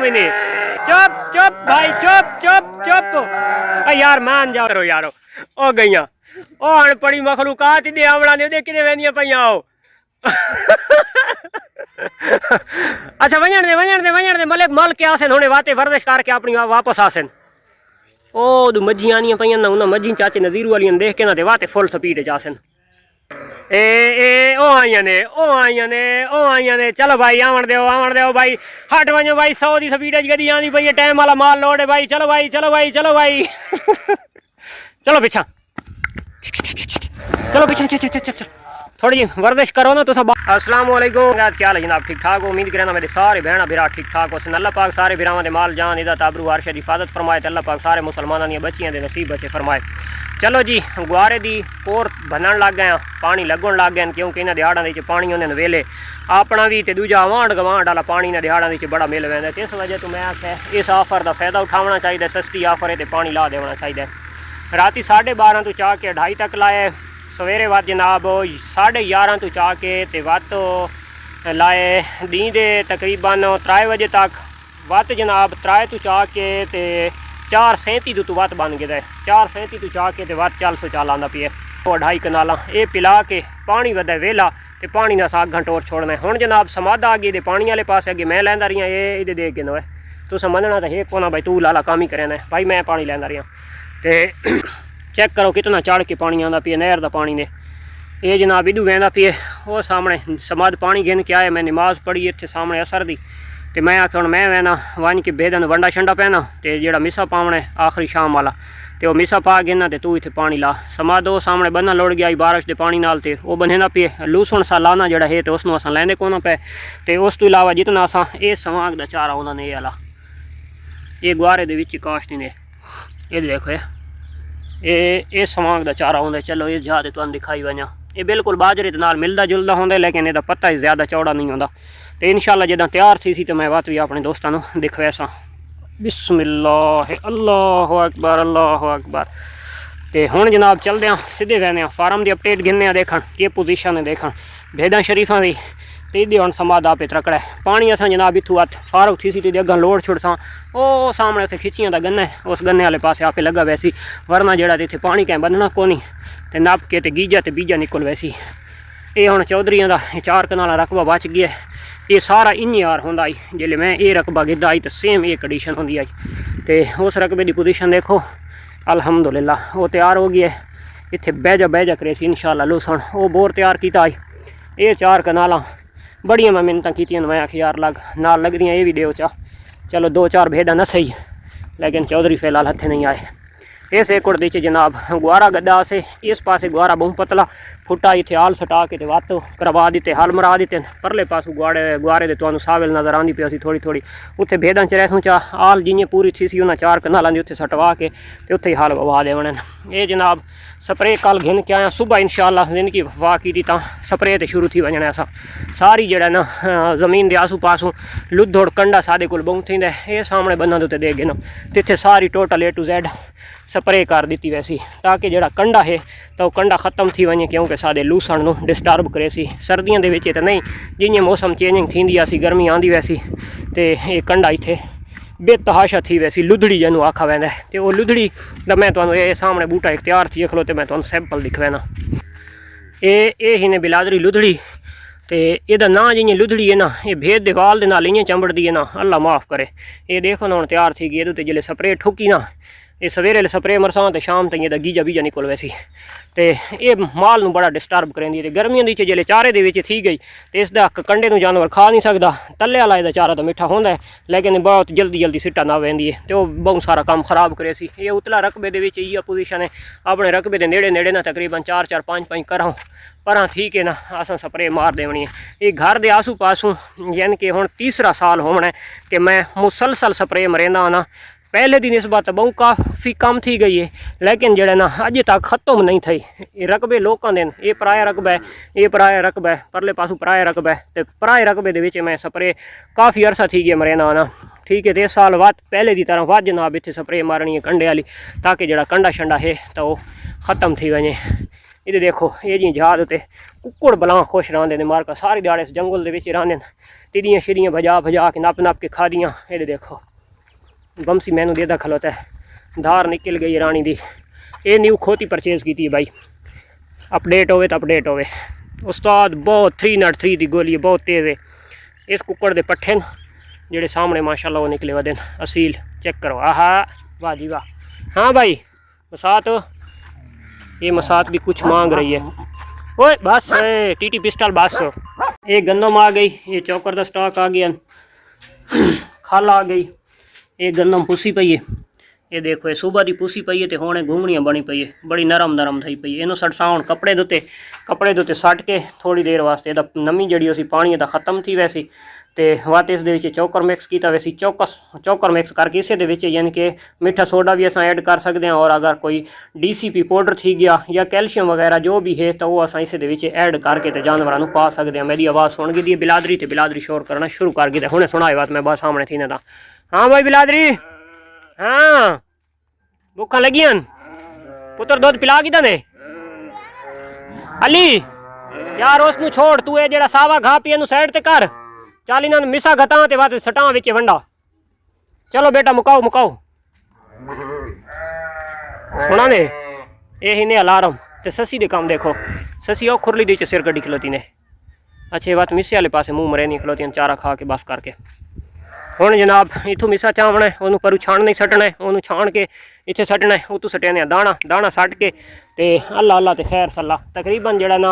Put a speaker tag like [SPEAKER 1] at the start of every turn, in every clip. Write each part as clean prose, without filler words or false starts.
[SPEAKER 1] मैंने चुप चुप भाई चुप चुप चुप यार मान जाओ करो यारो ओ गईया ओ अनपढ़ी मखलूकात दे आवड़ा ने किने वेंदियां पईयां आओ अच्छा वजन दे मलिक मल के आसन हुणे वाते वर्जिश करके अपनी वापस आसन ओ दू मज्जियां आनियां पईयां ना उन्हां मज्जी चाचे नज़ीरू वालियां देख के ना ते वाते फुल स्पीड च आसन ओ आईयां ने चलो भाई आवन दो भाई हट वजो भाई 100 की स्पीड गड्डी आंदी पई है टाइम वाला माल लोड है भाई चलो भाई चलो पिछा चलो पिछा थोड़ी जी वर्जिश करो ना तुस। अस्सलाम वालेकुम क्या हाल है जनाब ठीक ठाक हो उम्मीद करना मेरे सारे भैन भरा ठीक ठाक हो अल्लाह पाक सारे भरावां दे माल जान इदा ताबरू वारशे दी हिफाजत फरमाए ते अल्लाह पाक सारे मुसलमानां दी बच्चियां दे नसीब बचे फरमाए। चलो जी गुआरे दी पोर बनन लग गए पानी लगन लग गए क्योंकि इन्हां दिहाड़ां दे पानी होंदे ने वेले अपना भी ते दूजा आंढ गवांढ वाला पानी इन्हां दिहाड़ां दे बड़ा मिल वैंदा ते इस वजह तो मैं आख्या इस ऑफर का फायदा उठाना चाहिए सस्ती ऑफर है तो पानी ला देना चाहिए। राती 12:30 तो चाह के 2:30 तक लाए सवेरे वत जनाब 11:30 तो चाह के ते वत लाए दी दे तकरीबन 3 बजे तक वत जनाब 3 तो चाह के ते 4:37 तो वत बन गया 4:37 तो चाह के ते वत 400 आंदा पे 2.5 कनाल ये पिला के पानी वधा वेला तो पानी ना असा घंटोर छोड़ना हुण जनाब समादा आ गई दे पानी वाले पास अगे मैं लैंदा रही ये दे के न तुस मनना तो है कोना भाई तू लाला काम ही करे भाई मैं पानी लैंदा रहा तो चेक करो कितना चढ़ के पानी आंदा पे नहर का पानी ने ये जनाब इधू वहदा पे वो सामने समाद पानी गिन के आए मैं नमाज पढ़ी इतने सामने असर दी तो मैं आख्या हूँ मैं वहना वन के बेदन वंडा शंडा पैना तो जोड़ा मिसा पावना है आखिरी शाम वाला तो वह मिसा पा गिना तो तू इतने पानी ला समाद वो सामने बन्ना लुड़ गया बारिश के पानी नाल तो वह बने ना पे लूसन सा लाना जोड़ा है तो उसनों अस लैंदे को पे तो उस तो इलावा जितना असा ये समाग का चारा उन्होंने ये वाला ये गुआरे के काश्ती ने ये देखो ये समाग का चारा होंगे चलो ये जा तुम दिखाई वजा ये बिल्कुल बाजरे के नाल मिलता जुलता होंगे लेकिन यदा पत्ता ही ज़्यादा चौड़ा नहीं होंदा तो इंशाल्लाह जदा तैयार थी सी तो मैं वत भी अपने दोस्तों को दिखवाया सा। बिस्मिल्लाह अल्लाह अकबर तो हुण जनाब चलते हैं सीधे वहने फार्म की अपडेट गिनने देखन कि पोजीशन है देखन भेदा शरीफा की तो इधे हम समाद आपे त्रकड़ा है पानी असा जनाब इतों हथ फारूक थी सी तो अगर लोड़ छुड़ सा वो सामने उत्थे खिचियां का गन्ना है उस गन्ने वाले पासे आपे लगा वैसी वरना जोड़ा इतने पानी कैं बदना कोनी तो नप के तो गीजा तो बीजा निकल वैसी ये हुण चौधरियां का 4 कनाल रकबा बच गया ये सारा इन यार होंदा आई जिले मैं ये रकबा गिद्दा आई तो सेम ये कंडीशन होंदी आई तो उस रकबे की पोजीशन देखो अल्हम्दुलिल्लाह वो तैयार हो गया इत्थे बहजा करे सी इंशाल्लाह लूसन वो बोर तैयार किया आई ये 4 कनाल बड़िया मैं मिन्नतां कीतियां मैं आखिया यार लग नाल लग रही ये भी देव चा चलो 2-4 भेड़ा न सही लेकिन चौधरी फिलहाल हथे नहीं आए इस एकड़ दी जनाब गुआरा गड्ढा से इस पासे गुआरा बहु पतला फुटा इतने हाल सटा के वत करवा दिते हल मरा दिते परले पासू गुआरे दे तुहानू साविल नज़र आती पी थोड़ी थोड़ी उत्थे भेड़ा च रहसूँ चा हाल जिमें पूरी थी सी उन्हें 4 कनालों की उत्थे सटवा के तो उत्थे हाल ववा देने ये जनाब स्प्रे कल गिन के आया सुबह इंशाल्लाह जिनकी वफा की तो स्प्रे तो शुरू थी वजना ऐसा सारी जड़ा ना जमीन के आसू पासू लुद्धोड़ कंडा साढ़े को बहुत थी ये सामने बन्ना उत्ते दे गिनो तिथे सारी total A to Z spray कर दी वैसी ताकि जड़ा कंडा है तो कंडा ख़त्म थी वजे क्योंकि साढ़े लूसण नूं डिस्टर्ब करे सी सर्दियों के तो नहीं जिमें मौसम चेंजिंग थी सी गर्मी आँदी वैसी तो ये कंडा इत्थे बेतहाशा थी वैसी लुधड़ी जिन्हों आखा वैंदा है तो वह लुधड़ी का मैं तुहानू ये सामने बूटा एक तैयार थी खलो तो मैं तुहानू सैंपल दिखवाना ये ही ने बिलादरी लुधड़ी तो यदा ना जिमें लुधड़ी है ना ये भेद दीवाल के नाल इं चंबड़ती है ना अल्लाह माफ़ करे ये देखो ना हम तैयार थी गई ये जिले स्प्रे ठुकी ना ये सवेरे स्प्रे मरसा तो शाम तक ये गीजा बीजा निकल वैसी तो ये माल नूं बड़ा डिस्टर्ब करेंदी है गर्मियों की जिले चारे दे थी गई तो इसका कंडे नूं जानवर खा नहीं सकता तले वाला इसका चारा तो मिठा होंदा है लेकिन बहुत जल्दी सिट्टा ना वहदी है तो बहुत सारा काम खराब करे सी ये उतला रकबे के पोजीशन है अपने रकबे के नेड़े ना तकरीबन 4-4 5-5 करां पर ठीक है ना असा स्प्रे मार देनी है ये घर के आसू पासू यानी कि हुण 3रा साल होना है कि मैं मुसलसल स्प्रे मरेंदा ना पहले की निस्बत बहुत काफ़ी कम थी गई है लेकिन जड़े ना अजे तक ख़त्म नहीं थी ये रकबे लोगों के ये पराया रकबा है ये पराया रकबा है परले पासू पराया रकबा है तो पराए रकबे के मैं स्प्रे काफ़ी अरसा थी गया मरे ना ठीक है तो इस साल वत पहले की तरह वत जनाब इतने स्प्रे मारनी है कंडे वाली ताकि जड़ा कंडा शंडा है तो वह ख़त्म थी वजे ये देखो ये जी जहाज उत्ते कुक्कड़ बलां खुश रहिंदे ने मारका सारी दिहाड़े जंगल दे विच रहिंदे तिरियां शिरियां भजा भजा के नप नप के खा दियां। ये देखो बमसी मैनू देदा खलोता है, धार निकल गई रानी दी। ये न्यू खोती परचेज़ की भाई, अपडेट होवे तो अपडेट होवे। उस्ताद बहुत 303 की गोली है, बहुत तेज़ है। इस कुकड़ के पट्ठे जेडे सामने माशाल्लाह वो निकले वदे असील, चेक करो। आहा वाह जी वाह। हाँ भाई मसात, ये मसात भी कुछ मांग रही है। ओए बस टीटी पिस्टल बस। ये गंदम आ गई, ये चौकर का स्टॉक आ गया, खल आ गई। ये गंदम पुसी पई है, ये देखो ये सुबह की पुसी पई है तो हुणे घूमणियां बनी पई है, बड़ी नरम नरम थी पई है। इनू सड़साउण कपड़े दे उत्ते सट के थोड़ी देर वास्ते इहदा नमी जिहड़ी उसी पानी दा खत्म थी वैसी, तो वत इस दे विच चौकर मिक्स किया वैसी चौकर मिक्स करके इसे दे विच यानी कि मिठा सोडा भी असां ऐड कर सकते हैं, और अगर कोई DCP पाउडर थी गया या कैल्शियम वगैरह जो भी है तो वो असां इसे दे विच ऐड करके तो जानवरों को पा सकते हैं। मेरी आवाज़ सुन गई बिलादरी, तो बिलादरी शोर करना शुरू कर गई, हुणे सुनाए बात मैं बस सामने थी ना। हाँ भाई बिलादरी, हाँ भुखा लगियन पुत्र, दूध पिला की ने अली यार उसनू छोड़, तू ये जेड़ा सावा घा पिए नु साइड ते कर, चल इन्हां मिसा गता ते बात सटां विच वंडा। चलो बेटा मुकाओ मुकाओ। सुना ने ये ही ने अलार्म ते ससी दे काम देखो, ससी ओ खुरली दी सिर कड्डी खलोती ने। अच्छे बात मिसे वाले पासे मुँह मरे नहीं खलोती, चारा खा के बस करके। हुण जनाब इथों मिसा चावना है, उन्होंने परू छाण नहीं सटना है, उन्होंने छाण के इत्थे सटना है। उतों सटने दाना सट के ते अल्लाह अल्लाह ते खैर सल्ला तकरीबन जड़ा ना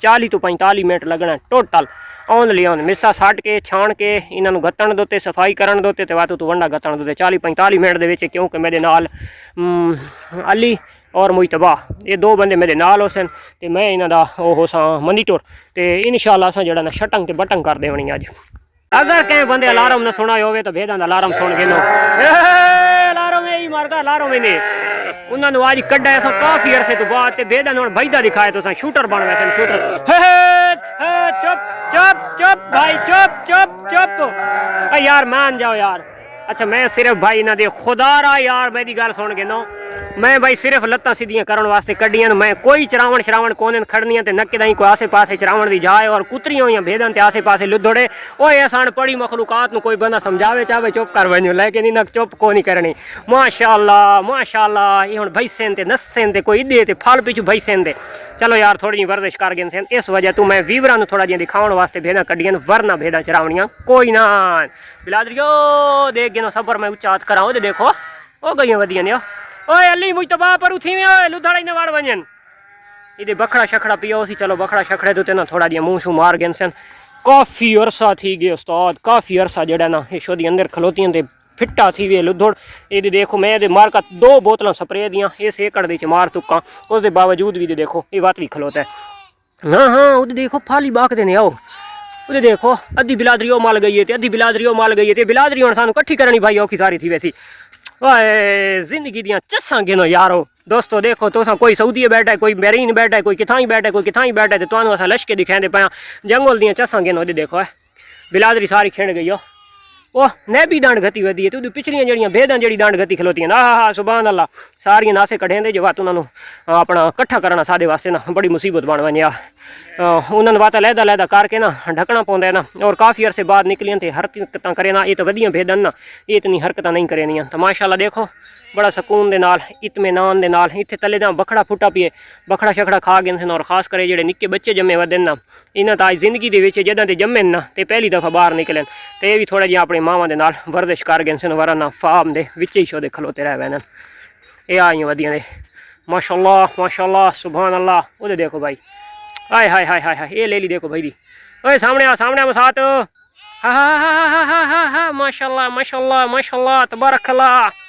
[SPEAKER 1] 40 तो 45 मिनट लगना है टोटल ओनली ऑन। मिसा सट के छाण के इन्हों गत्तण दोते सफाई करन दोते ते वातू तो वंडा गत्तण दोते 40-45 मिनट दे विच, क्योंकि मेरे नाल अली और मुइतबा ये दो बंदे मेरे नाल हो सन, ते मैं इन्हां दा ओह सा मनीटर, ते इंशाअल्लाह असां जड़ा ना शटंग ते बटंग कर देवनी अज। अगर कहीं बंदे अलार्म न सुना हो तो भेदा अलार्म सुन के नो अलार्म यही मार का अलार्म ही नहीं उन्होंने आज कड्डा है काफी अरसे तो बाद ते भेदा ने भजदा दिखाए तो शूटर बन गए शूटर। चुप चुप चुप भाई चुप चुप चुप यार मान जाओ यार। अच्छा मैं सिर्फ भाई इन्हों दे खुदारा यार मेरी गल सुन के नो, मैं भाई सिर्फ लत्तां सीधियां करने वास्ते कड्डियां, मैं कोई चरावण शरावण कोने खड़नियां ते नक्के दाई कोई आसे पासे चरावण दी जाए और कुतरियां हुई भेदन ते आसे पासे लुधड़े ओए असान पड़ी मखलूकात नू कोई बंदा समझावे चाहे चुप कर वञो, लेकिन इन्हें चुप को नहीं करनी। माशाअल्लाह माशाअल्लाह ये हुण भैसें ते नस्सें ते कोई इदे ते फल पिछू भैसें दे। चलो यार थोड़ी जी वर्जिश कर गए सन, इस वजह तो मैं वीवरां नू थोड़ा जिहा दिखाउण वास्ते भेदा कड्डियां, वरना भेदा चरावणियां कोई ना। बिलादरियो देख गए सबर मैं उच्चा हथ कराओ ते देखो ओ गईयां वधियां ने। ओए अली मुइतबा पर उठी में ओए लुधाड़ा ने वाड़ वंजन इदे बखड़ा शखड़ा पियो सी। चलो बखड़ा शखड़े तो ना थोड़ा जिहा मुंह शू मार गए सन। काफ़ी अरसा थी गए उस्ताद, काफ़ी अरसा जड़ा ना ये शोदी अंदर खलोतियां ते फिट्टा थी वे लुधड़। ये देखो मैं ये मार का 2 बोतल स्प्रे दियाँ इस एकड़ दे मार तुक्का, उसके बावजूद भी देखो ये वत भी खलोता है। हाँ हाँ वो देखो फाली बाकते ने आओ वो देखो अद्धी बिलादरी ओ मल गई है, अद्धी बिलादरी ओ मल गई है। बिलादरी हुण सानू कट्ठी करनी भाई औखी सारी थी वैसी। वाए जिंदगी दियां चस्सां गिनो यारो दोस्तों। देखो तो कोई सऊदी बैठा है, कोई मैरीन बैठा है, कोई किथां ही बैठा है, कोई किथां ही बैठा है, तो तुहानू असां लश्के दिखाते पाया जंगल दियां चस्सां गिनो। देखो है बिलादरी सारी खिंड गई हो ओह नैबी डांड गति वधी है, तो पिछलियां जड़ियां भेदां जड़ी डांड गति खलोतियां हाँ सुभान अल्लाह सारियां नासे कढेंदे जो वात उन्होंने अपना कट्ठा करना सादे वास्ते ना बड़ी मुसीबत बन वनिया। उन्होंने वाता लहदा लहदा करके ना ढकना पौंदा है ना, और काफ़ी अरसे बाद निकलियां तो हरकतां करे ना, ये तो वधियां भेदन ना, ये इतनी हरकतां नहीं करेनियां। तो माशाअल्लाह देखो बड़ा सकून दे नाल इत्मीनान दे नाल इत्थे तले दा बखड़ा फुटा पिए बखड़ा शखड़ा खा गए सन। और खास करे जेडे निक्के बच्चे जम्मे वदन ना इन्हां तां जिंदगी दे विच जदां ते जम्मे ना ते पहली दफ़ा बाहर निकलन ते ये भी थोड़ा जिहा अपनी मावां दे नाल वर्जिश कर गए सन, वरना फार्म दे विच ही शोदे खलोते रह वैन। ये आइयां वधियां दे माशाअल्लाह सुभान अल्लाह। वो देखो भाई हाय हाय हाय हाय हाय ये ले ली देखो भाई दी ओए सामने आ मसात। हा हा हा हा हा हा माशाअल्लाह माशाअल्लाह माशाअल्लाह तबारक अल्लाह।